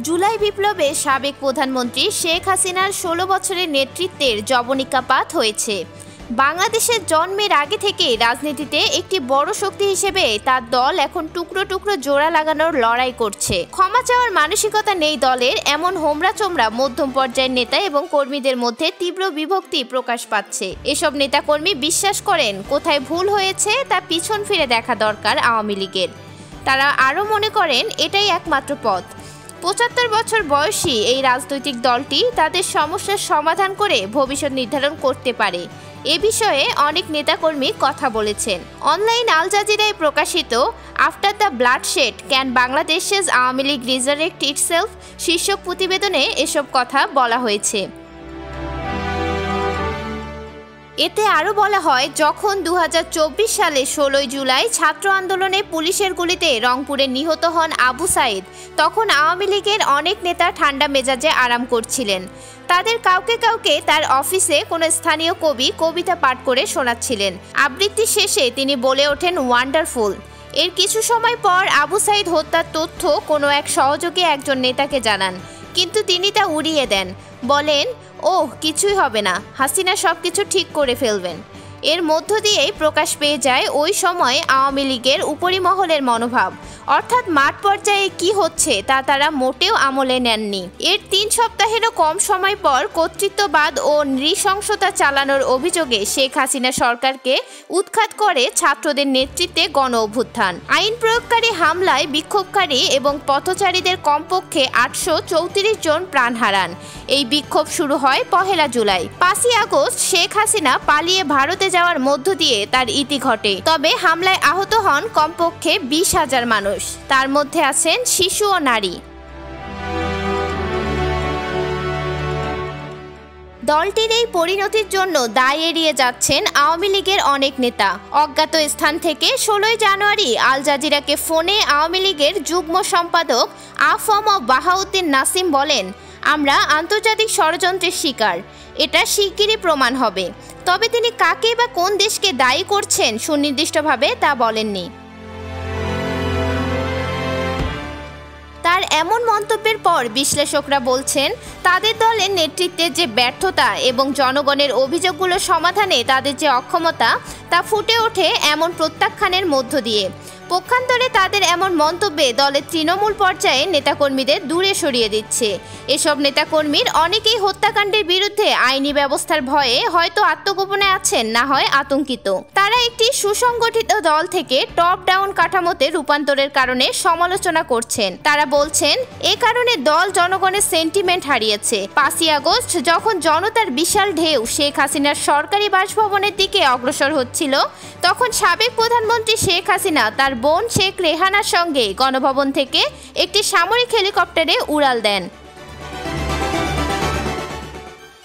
জুলাই বিপ্লবে সাবেক প্রধানমন্ত্রী শেখ হাসিনার ১৬ বছরের নেতৃত্বের যবনিকাপাত হয়েছে। বাংলাদেশের জন্মের আগে থেকে রাজনীতিতে একটি বড় শক্তি হিসেবে তার দল এখন টুকরো টুকরো জোড়া লাগানোর লড়াই করছে। ক্ষমা চাওয়ার মানসিকতা নেই দলের, এমন হোমরা চোমরা মধ্যম পর্যায়ের নেতা এবং কর্মীদের মধ্যে তীব্র বিভক্তি প্রকাশ পাচ্ছে। এসব নেতাকর্মী বিশ্বাস করেন কোথায় ভুল হয়েছে তা পিছন ফিরে দেখা দরকার আওয়ামী লীগের। তারা আরও মনে করেন এটাই একমাত্র পথ। ৭৫ বছর বয়সী এই রাজনৈতিক দলটি তাদের সমস্যার সমাধান করে ভবিষ্যৎ নির্ধারণ করতে পারে। এ বিষয়ে অনেক নেতাকর্মী কথা বলেছেন। অনলাইন আল জাজিরায় প্রকাশিত আফটার দ্য ব্লাডশেড ক্যান বাংলাদেশের আওয়ামী লীগ রিজারেক্ট ইটসেলফ শীর্ষক প্রতিবেদনে এসব কথা বলা হয়েছে। এতে আরও বলা হয়, যখন ২০২৪ সালে ১৬ জুলাই ছাত্র আন্দোলনে পুলিশের গুলিতে রংপুরে নিহত হন আবু সাইদ, তখন আওয়ামী লীগের অনেক নেতা ঠান্ডা মেজাজে আরাম করছিলেন। তাদের কাউকে কাউকে তার অফিসে কোনো স্থানীয় কবি কবিতা পাঠ করে শোনাচ্ছিলেন। আবৃত্তি শেষে তিনি বলে ওঠেন ওয়ান্ডারফুল। এর কিছু সময় পর আবু সাইদ হত্যার তথ্য কোনো এক সহযোগী একজন নেতাকে জানান, কিন্তু তিনি তা উড়িয়ে দেন, বলেন ওহ কিছুই হবে না, হাসিনা সব কিছু ঠিক করে ফেলবেন। এর মধ্য দিয়েই প্রকাশ পেয়ে যায় ওই সময় আওয়ামী লীগের উপরিমহলের মনোভাব, অর্থাৎ মাঠ পর্যায়ে কি হচ্ছে তা তারা মোটেও আমলে নেননি। এর ৩ সপ্তাহেরও কম সময় পর কর্তৃত্ববাদ ও নৃশংসতা চালানোর অভিযোগে শেখ হাসিনা সরকারকে উৎখাত করে ছাত্রদের নেতৃত্বে গণ অভ্যুত্থান। আইন প্রয়োগকারী হামলায় বিক্ষোভকারী এবং পথচারীদের কমপক্ষে ৮৩৪ জন প্রাণ হারান। এই বিক্ষোভ শুরু হয় ১ জুলাই। ৫ই আগস্ট শেখ হাসিনা পালিয়ে ভারতে যাওয়ার মধ্য দিয়ে তার ইতি ঘটে। তবে হামলায় আহত হন কমপক্ষে ২০,০০০ মানুষ, তার মধ্যে আছেন শিশু ও নারী। দলটির এই পরিণতির জন্য দায় এড়িয়ে যাচ্ছেন আওয়ামী লীগের অনেক নেতা। অজ্ঞাত স্থান থেকে ১৬ জানুয়ারি আল জাজিরাকে ফোনে আওয়ামী লীগের যুগ্ম সম্পাদক আ.ফ.ম. বাহাউদ্দিন নাসিম বলেন, আমরা আন্তর্জাতিক ষড়যন্ত্রের শিকার, এটা শিগগিরই প্রমাণ হবে। তবে তিনি কাকে বা কোন দেশকে দায়ী করছেন সুনির্দিষ্টভাবে তা বলেননি। তার এমন মন্তব্যের পর বিশ্লেষকরা বলছেন, তাদের দলের নেতৃত্বের যে ব্যর্থতা এবং জনগণের অভিযোগগুলো সমাধানে তাদের যে অক্ষমতা তা ফুটে ওঠে এমন প্রত্যাখ্যানের মধ্য দিয়ে। পক্ষান্তরে তাদের এমন মন্তব্যে দলের তৃণমূল পর্যায়ে নেতাকর্মীদের দূরে সরিয়ে দিচ্ছে। এসব নেতাকর্মীর অনেকেই হত্যাকাণ্ডের বিরুদ্ধে আইনি ব্যবস্থার ভয়ে হয়তো আত্মগোপনে আছেন, না হয় আতঙ্কিত। তারা একটি সুসংগঠিত দল থেকে টপ ডাউন কাঠামোতে রূপান্তরের কারণে সমালোচনা করছেন। তারা বলছেন, এ কারণে দল জনগণের সেন্টিমেন্ট হারিয়েছে। ৫ই আগস্ট যখন জনতার বিশাল ঢেউ শেখ হাসিনার সরকারি বাসভবনের দিকে অগ্রসর হচ্ছিল, তখন সাবেক প্রধানমন্ত্রী শেখ হাসিনা তার বোন শেখ রেহানার সঙ্গে গণভবন থেকে একটি সামরিক হেলিকপ্টারে উড়াল দেন।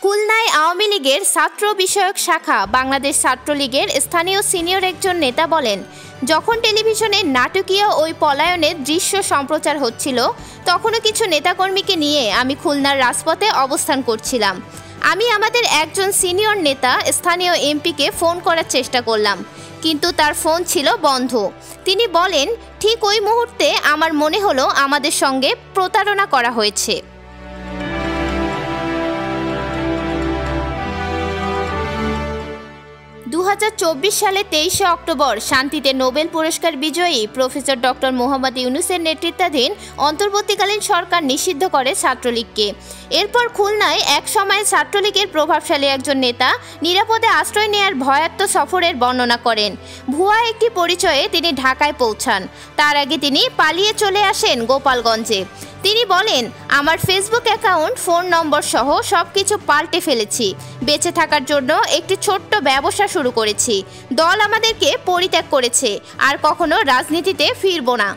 খুলনায় আওয়ামী লীগের ছাত্র বিষয়ক শাখা বাংলাদেশ ছাত্রলীগের স্থানীয় সিনিয়র একজন নেতা বলেন, যখন টেলিভিশনে নাটকীয় ওই পলায়নের দৃশ্য সম্প্রচার হচ্ছিল, তখনও কিছু নেতাকর্মীকে নিয়ে আমি খুলনার রাজপথে অবস্থান করছিলাম। আমি আমাদের একজন সিনিয়র নেতা স্থানীয় এমপিকে ফোন করার চেষ্টা করলাম, কিন্তু তার ফোন ছিল বন্ধ। তিনি বলেন, ঠিক ওই মুহূর্তে আমার মনে হলো আমাদের সঙ্গে প্রতারণা করা হয়েছে। ২০২৪ সালে ২৩ অক্টোবর শান্তিতে নোবেল পুরস্কার বিজয়ী প্রফেসর ডক্টর মোহাম্মদ ইউনূসের নেতৃত্বাধীন অন্তর্বর্তীকালীন সরকার নিষিদ্ধ করে ছাত্রলীগকে। এরপর খুলনায় এক সময় ছাত্রলীগের প্রভাবশালী একজন নেতা নিরাপদে আশ্রয় নেওয়ার ভয়ার্ত সফরের বর্ণনা করেন। ভুয়া একটি পরিচয়ে তিনি ঢাকায় পৌঁছান। তার আগে তিনি পালিয়ে চলে আসেন গোপালগঞ্জে। তিনি বলেন, আমার ফেসবুক অ্যাকাউন্ট, ফোন নম্বর সহ সবকিছু পাল্টে ফেলেছি। বেঁচে থাকার জন্য একটি ছোট্ট ব্যবসা শুরু করেছি। দল আমাদেরকে পরিত্যাগ করেছে, আর কখনো রাজনীতিতে ফিরব না।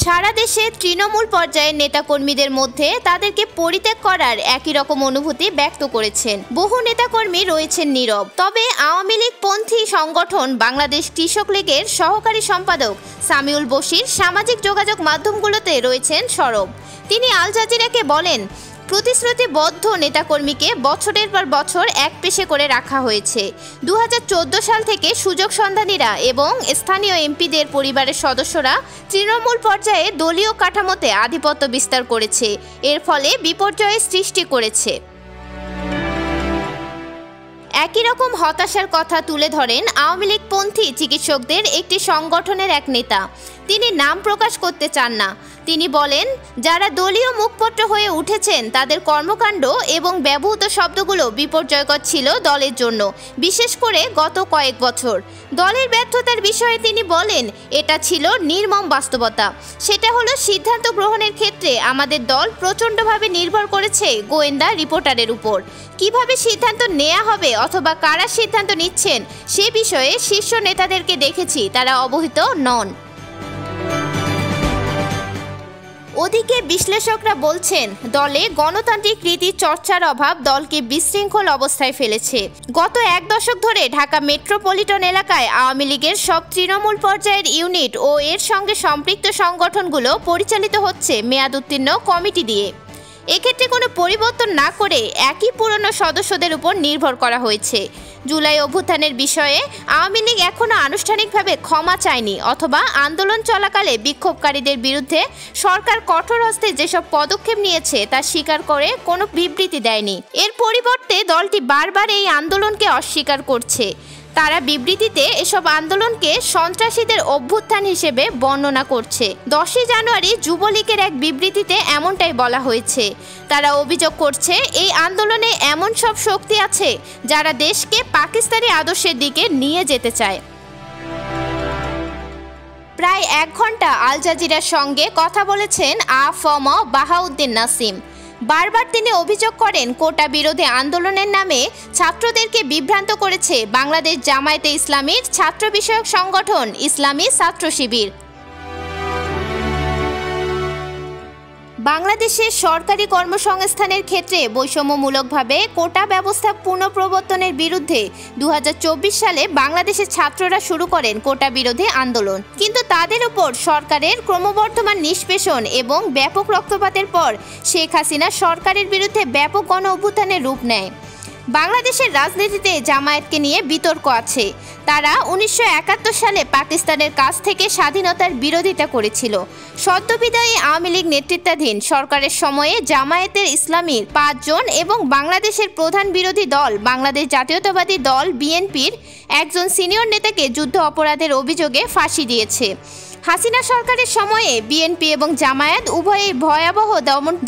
সারা দেশে তৃণমূল পর্যায়ের নেতাকর্মীদের মধ্যে তাদেরকে পরিত্যাগ করার একই রকম অনুভূতি ব্যক্ত করেছেন। বহু নেতাকর্মী রয়েছেন নীরব। তবে আওয়ামী লীগ পন্থী সংগঠন বাংলাদেশ কৃষক লীগের সহকারী সম্পাদক সামিউল বশির সামাজিক যোগাযোগ মাধ্যমগুলোতে রয়েছেন সরব। তিনি আল জাজিরাকে বলেন, প্রতিশ্রুতিবদ্ধ নেতাকর্মীকে বছরের পর বছর একপেশে করে রাখা হয়েছে। 2014 সাল থেকে সুযোগ সন্ধানীরা এবং স্থানীয় এমপিদের পরিবারের সদস্যরা তৃণমূল পর্যায়ে দলীয় কাঠামোতে আধিপত্য বিস্তার করেছে, এর ফলে বিপর্যয়ের সৃষ্টি করেছে। একই রকম হতাশার কথা তুলে ধরেন আওয়ামী লীগপন্থী চিকিৎসকদের একটি সংগঠনের এক নেতা। তিনি নাম প্রকাশ করতে চান না। তিনি বলেন, যারা দলীয় মুখপত্র হয়ে উঠেছেন তাদের কর্মকাণ্ড এবং ব্যবহৃত শব্দগুলো বিপর্যয়কর ছিল দলের জন্য, বিশেষ করে গত কয়েক বছর। দলের ব্যর্থতার বিষয়ে তিনি বলেন, এটা ছিল নির্মম বাস্তবতা। সেটা হলো সিদ্ধান্ত গ্রহণের ক্ষেত্রে আমাদের দল প্রচণ্ডভাবে নির্ভর করেছে গোয়েন্দা রিপোর্টারের উপর। কিভাবে সিদ্ধান্ত নেওয়া হবে অথবা কারা সিদ্ধান্ত নিচ্ছেন সে বিষয়ে শীর্ষ নেতাদেরকে দেখেছি, তারা অবহিত নন। ওদিকে বিশ্লেষকরা বলছেন, দলে গণতান্ত্রিক রীতি চর্চার অভাব দলকে বিশৃঙ্খল অবস্থায় ফেলেছে। গত এক দশক ধরে ঢাকা মেট্রোপলিটন এলাকায় আওয়ামী লীগের সব তৃণমূল পর্যায়ের ইউনিট ও এর সঙ্গে সম্পৃক্ত সংগঠনগুলো পরিচালিত হচ্ছে মেয়াদ উত্তীর্ণ কমিটি দিয়ে। এক্ষেত্রে কোনো পরিবর্তন না করে একই পুরনো সদস্যদের উপর নির্ভর করা হয়েছে। জুলাই অভ্যুত্থানের বিষয়ে আওয়ামী লীগ এখনও আনুষ্ঠানিকভাবে ক্ষমা চায়নি অথবা আন্দোলন চলাকালে বিক্ষোভকারীদের বিরুদ্ধে সরকার কঠোর হস্তে যেসব পদক্ষেপ নিয়েছে তা স্বীকার করে কোনো বিবৃতি দেয়নি। এর পরিবর্তে দলটি বারবার এই আন্দোলনকে অস্বীকার করছে। তারা বিবৃতিতে এসব আন্দোলনকে সন্ত্রাসীদের অভ্যুত্থান হিসেবে বর্ণনা করছে। 10 জানুয়ারি যুবলীগের এক বিবৃতিতে এমনটাই বলা হয়েছে। তারা অভিযোগ করছে, এই আন্দোলনে এমন সব শক্তি আছে যারা দেশকে পাকিস্তানি আদর্শের দিকে নিয়ে যেতে চায়। প্রায় 1 ঘন্টা আল জাজিরার সঙ্গে কথা বলেছেন আ.ফ.ম. বাহাউদ্দিন নাসিম। বারবার তিনি অভিযোগ করেন, কোটা বিরোধী আন্দোলনের নামে ছাত্রদেরকে বিভ্রান্ত করেছে বাংলাদেশ জামায়াতে ইসলামীর ছাত্র বিষয়ক সংগঠন ইসলামী ছাত্র শিবির। বাংলাদেশের সরকারি কর্মসংস্থানের ক্ষেত্রে বৈষম্যমূলকভাবে কোটা ব্যবস্থা পুনঃপ্রবর্তনের বিরুদ্ধে 2024 সালে বাংলাদেশের ছাত্ররা শুরু করেন কোটা বিরোধী আন্দোলন। কিন্তু তাদের উপর সরকারের ক্রমবর্ধমান নিষ্পেষণ এবং ব্যাপক রক্তপাতের পর শেখ হাসিনা সরকারের বিরুদ্ধে ব্যাপক গণ অভ্যুত্থানের রূপ নেয়। বাংলাদেশের রাজনীতিতে জামায়াতকে নিয়ে বিতর্ক আছে। তারা 1971 সালে পাকিস্তানের কাছ থেকে স্বাধীনতার বিরোধিতা করেছিল। সদ্যবিদায়ী আওয়ামী লীগ নেতৃত্বাধীন সরকারের সময়ে জামায়াতের ইসলামীর 5 জন এবং বাংলাদেশের প্রধান বিরোধী দল বাংলাদেশ জাতীয়তাবাদী দল বিএনপির একজন সিনিয়র নেতাকে যুদ্ধ অপরাধের অভিযোগে ফাঁসি দিয়েছে। হাসিনা সরকারের সময়ে বিএনপি এবং জামায়াত উভয়ই ভয়াবহ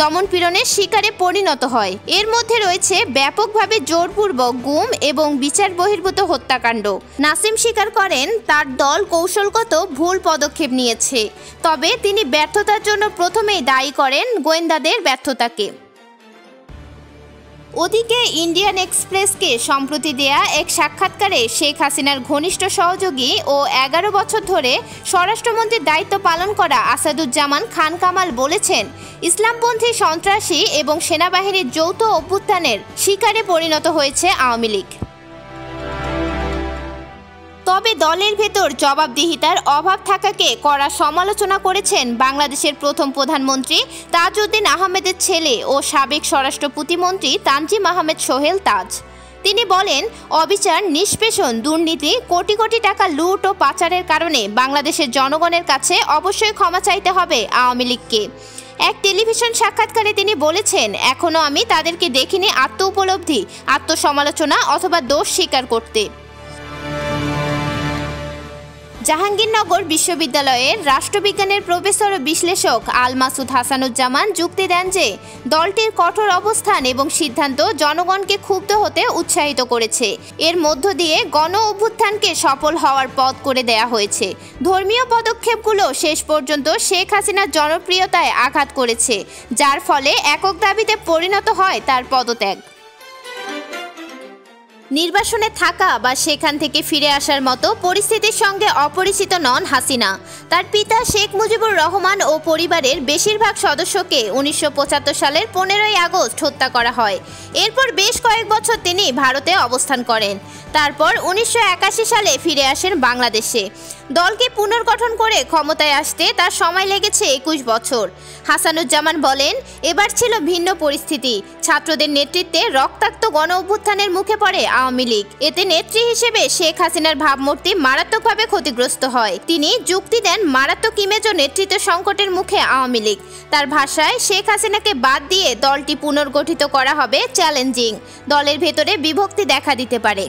দমনপীড়নের শিকারে পরিণত হয়। এর মধ্যে রয়েছে ব্যাপকভাবে জোরপূর্বক গুম এবং বিচার বহির্ভূত হত্যাকাণ্ড। নাসিম স্বীকার করেন, তার দল কৌশলগত ভুল পদক্ষেপ নিয়েছে, তবে তিনি ব্যর্থতার জন্য প্রথমেই দায়ী করেন গোয়েন্দাদের ব্যর্থতাকে। ওদিকে ইন্ডিয়ান এক্সপ্রেসকে সম্প্রতি দেয়া এক সাক্ষাৎকারে শেখ হাসিনার ঘনিষ্ঠ সহযোগী ও 11 বছর ধরে স্বরাষ্ট্রমন্ত্রীর দায়িত্ব পালন করা আসাদুজ্জামান খান কামাল বলেছেন, ইসলামপন্থী সন্ত্রাসী এবং সেনাবাহিনীর যৌথ অভ্যুত্থানের শিকারে পরিণত হয়েছে আওয়ামী লীগ। তবে দলের ভেতর জবাবদিহিতার অভাব থাকাকে কড়া সমালোচনা করেছেন বাংলাদেশের প্রথম প্রধানমন্ত্রী তাজউদ্দিন আহমেদের ছেলে ও সাবেক স্বরাষ্ট্র প্রতিমন্ত্রী তানজিম আহমেদ সোহেল তাজ। তিনি বলেন, অবিচার, নিষ্পেষণ, দুর্নীতি, কোটি কোটি টাকা লুট ও পাচারের কারণে বাংলাদেশের জনগণের কাছে অবশ্যই ক্ষমা চাইতে হবে আওয়ামী লীগকে। এক টেলিভিশন সাক্ষাৎকারে তিনি বলেছেন, এখনও আমি তাদেরকে দেখিনি আত্ম উপলব্ধি, আত্মসমালোচনা অথবা দোষ স্বীকার করতে। জাহাঙ্গীরনগর বিশ্ববিদ্যালয়ের রাষ্ট্রবিজ্ঞানের প্রফেসর ও বিশ্লেষক আল মাসুদ হাসানুজ্জামান যুক্তি দেন যে দলটির কঠোর অবস্থান এবং সিদ্ধান্ত জনগণকে ক্ষুব্ধ হতে উৎসাহিত করেছে। এর মধ্য দিয়ে গণ অভ্যুত্থানকে সফল হওয়ার পথ করে দেয়া হয়েছে। ধর্মীয় পদক্ষেপগুলো শেষ পর্যন্ত শেখ হাসিনার জনপ্রিয়তায় আঘাত করেছে, যার ফলে একক দাবিতে পরিণত হয় তার পদত্যাগ। নির্বাসনে থাকা বা সেখান থেকে ফিরে আসার মতো পরিস্থিতির সঙ্গে অপরিচিত নন হাসিনা। তার পিতা শেখ মুজিবুর রহমান ও পরিবারের বেশিরভাগ সদস্যকে 1975 সালের 15ই আগস্ট হত্যা করা হয়। এরপর বেশ কয়েক বছর তিনি ভারতে অবস্থান করেন। তারপর 1981 সালে ফিরে আসেন বাংলাদেশে। দলকে পুনর্গঠন করে ক্ষমতায় আসতে তার সময় লেগেছে 21 বছর। হাসানুজ্জামান বলেন, এবার ছিল ভিন্ন পরিস্থিতি। ছাত্রদের নেতৃত্বে রক্তাক্ত গণ অভ্যুত্থানের মুখে পড়ে আওয়ামী লীগ। এতে নেত্রী হিসেবে শেখ হাসিনার ভাবমূর্তি মারাত্মকভাবে ক্ষতিগ্রস্ত হয়। তিনি যুক্তি দেন, মারাত্মক ইমেজ ও নেতৃত্ব সংকটের মুখে আওয়ামী লীগ। তার ভাষায়, শেখ হাসিনাকে বাদ দিয়ে দলটি পুনর্গঠিত করা হবে চ্যালেঞ্জিং। দলের ভেতরে বিভক্তি দেখা দিতে পারে।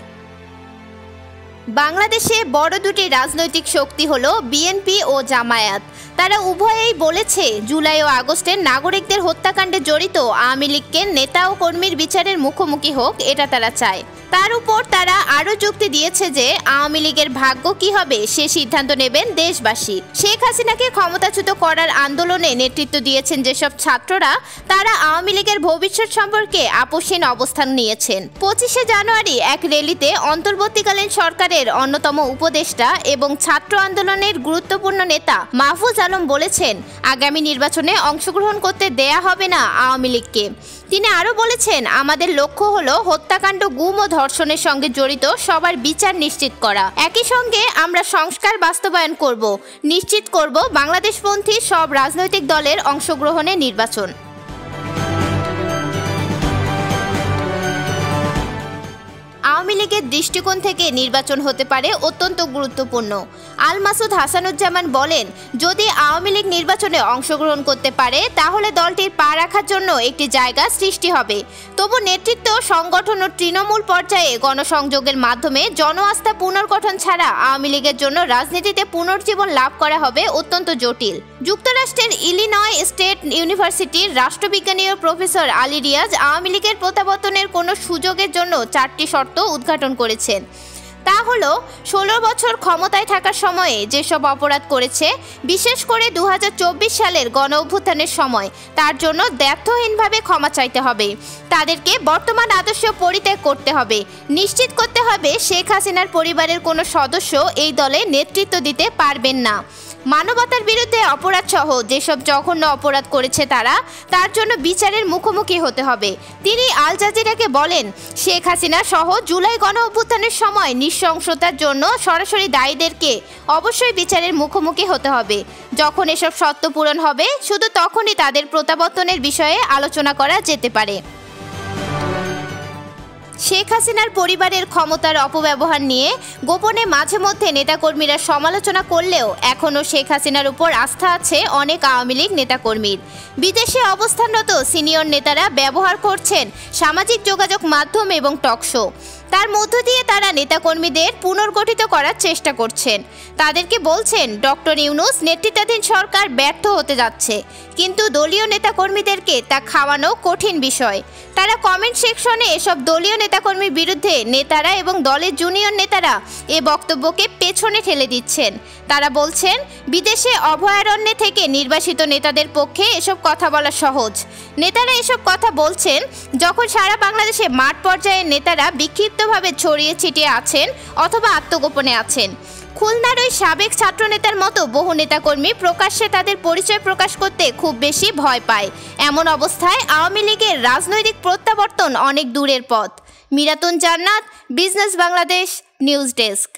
বাংলাদেশে বড় দুটি রাজনৈতিক শক্তি হলো বিএনপি ও জামায়াত। তারা উভয়েই বলেছে, জুলাই ও আগস্টের নাগরিকদের হত্যাকাণ্ডে জড়িত আওয়ামী লীগের নেতা ও কর্মীর বিচারের মুখোমুখি হোক, এটা তারা চায়। তার উপর তারা আরও যুক্তি দিয়েছে যে আওয়ামী লীগের ভাগ্য কি হবে সে সিদ্ধান্ত নেবেন দেশবাসী। শেখ হাসিনাকে ক্ষমতাচ্যুত করার আন্দোলনে নেতৃত্ব দিয়েছেন যেসব ছাত্ররা, তারা আওয়ামী লীগের ভবিষ্যৎ সম্পর্কে আপোষহীন অবস্থান নিয়েছেন। 25শে জানুয়ারি এক র্যালিতে অন্তর্বর্তীকালীন সরকারের অন্যতম উপদেষ্টা এবং ছাত্র আন্দোলনের গুরুত্বপূর্ণ নেতা মাহফুজ আলম বলেছেন, আগামী নির্বাচনে অংশগ্রহণ করতে দেয়া হবে না আওয়ামী লীগকে। তিনি আরও বলেছেন, আমাদের লক্ষ্য হলো হত্যাকাণ্ড, গুম ও ধর্ষণের সঙ্গে জড়িত সবার বিচার নিশ্চিত করা। একই সঙ্গে আমরা সংস্কার বাস্তবায়ন করব, নিশ্চিত করব বাংলাদেশপন্থী সব রাজনৈতিক দলের অংশগ্রহণে নির্বাচন। আওয়ামী লীগের দৃষ্টিকোণ থেকে নির্বাচন হতে পারে অত্যন্ত গুরুত্বপূর্ণ। আল মাসুদ হাসানুজ্জামান বলেন, যদি আওয়ামী লীগ নির্বাচনে অংশগ্রহণ করতে পারে তাহলে দলটির পা রাখার জন্য একটি জায়গা সৃষ্টি হবে। তবু নেতৃত্ব, সংগঠন ও তৃণমূল পর্যায়ে গণসংযোগের মাধ্যমে জন আস্থা পুনর্গঠন ছাড়া আওয়ামী লীগের জন্য রাজনীতিতে পুনর্জীবন লাভ করা হবে অত্যন্ত জটিল। যুক্তরাষ্ট্রের ইলিনয় স্টেট ইউনিভার্সিটির রাষ্ট্রবিজ্ঞানীয় প্রফেসর আলী রিয়াজ আওয়ামী লীগের প্রত্যাবর্তনের কোনো সুযোগের জন্য 4টি শর্ত উদ্ঘাটন করেছেন। তা হলো, 16 বছর ক্ষমতায় থাকার সময়ে যেসব অপরাধ করেছে, বিশেষ করে 2024 সালের গণ অভ্যুত্থানের সময়, তার জন্য দ্ব্যর্থহীনভাবে ক্ষমা চাইতে হবে। তাদেরকে বর্তমান আদর্শ পরিত্যাগ করতে হবে। নিশ্চিত করতে হবে শেখ হাসিনার পরিবারের কোনো সদস্য এই দলে নেতৃত্ব দিতে পারবেন না। মানবতার বিরুদ্ধে অপরাধ সহ যেসব জঘন্য অপরাধ করেছে তার জন্য বিচারের মুখোমুখি হতে হবে। তিনি আল জাজিরাকে বলেন, শেখ হাসিনা সহ জুলাই গণ অভ্যুত্থানের সময় নৃশংসতার জন্য সরাসরি দায়ীদেরকে অবশ্যই বিচারের মুখোমুখি হতে হবে। যখন এসব শর্ত পূরণ হবে, শুধু তখনই তাদের প্রত্যাবর্তনের বিষয়ে আলোচনা করা যেতে পারে। শেখ হাসিনার পরিবারের ক্ষমতার অপব্যবহার নিয়ে গোপনে মাঝে মধ্যে নেতাকর্মীরা সমালোচনা করলেও এখনও শেখ হাসিনার উপর আস্থা আছে অনেক আওয়ামী লীগ নেতাকর্মীর। বিদেশে অবস্থানরত সিনিয়র নেতারা ব্যবহার করছেন সামাজিক যোগাযোগ মাধ্যম এবং টকশো। তার মধ্য দিয়ে তারা নেতাকর্মীদের পুনর্গঠিত করার চেষ্টা করছেন। তাদেরকে বলছেন, ডক্টর ইউনূস নেতৃত্বাধীন সরকার ব্যর্থ হতে যাচ্ছে, কিন্তু দলীয় নেতাকর্মীদেরকে তা খাওয়ানো কঠিন বিষয়। তারা কমেন্ট সেকশনে এসব দলীয় নেতাকর্মীর বিরুদ্ধে নেতারা এবং দলের জুনিয়র নেতারা এ বক্তব্যকে পেছনে ঠেলে দিচ্ছেন। তারা বলছেন, বিদেশে অভয়ারণ্যে থেকে নির্বাসিত নেতাদের পক্ষে এসব কথা বলা সহজ। নেতারা এসব কথা বলছেন যখন সারা বাংলাদেশে মাঠ পর্যায়ের নেতারা বিক্ষিপ্তভাবে ছড়িয়ে ছিটিয়ে আছেন অথবা আত্মগোপনে আছেন। খুলনার ওই সাবেক ছাত্রনেতার মতো বহু নেতাকর্মী প্রকাশ্যে তাদের পরিচয় প্রকাশ করতে খুব বেশি ভয় পায়। এমন অবস্থায় আওয়ামী লীগের রাজনৈতিক প্রত্যাবর্তন অনেক দূরের পথ। মিরাতুন জান্নাত, বিজনেস বাংলাদেশ, নিউজ ডেস্ক।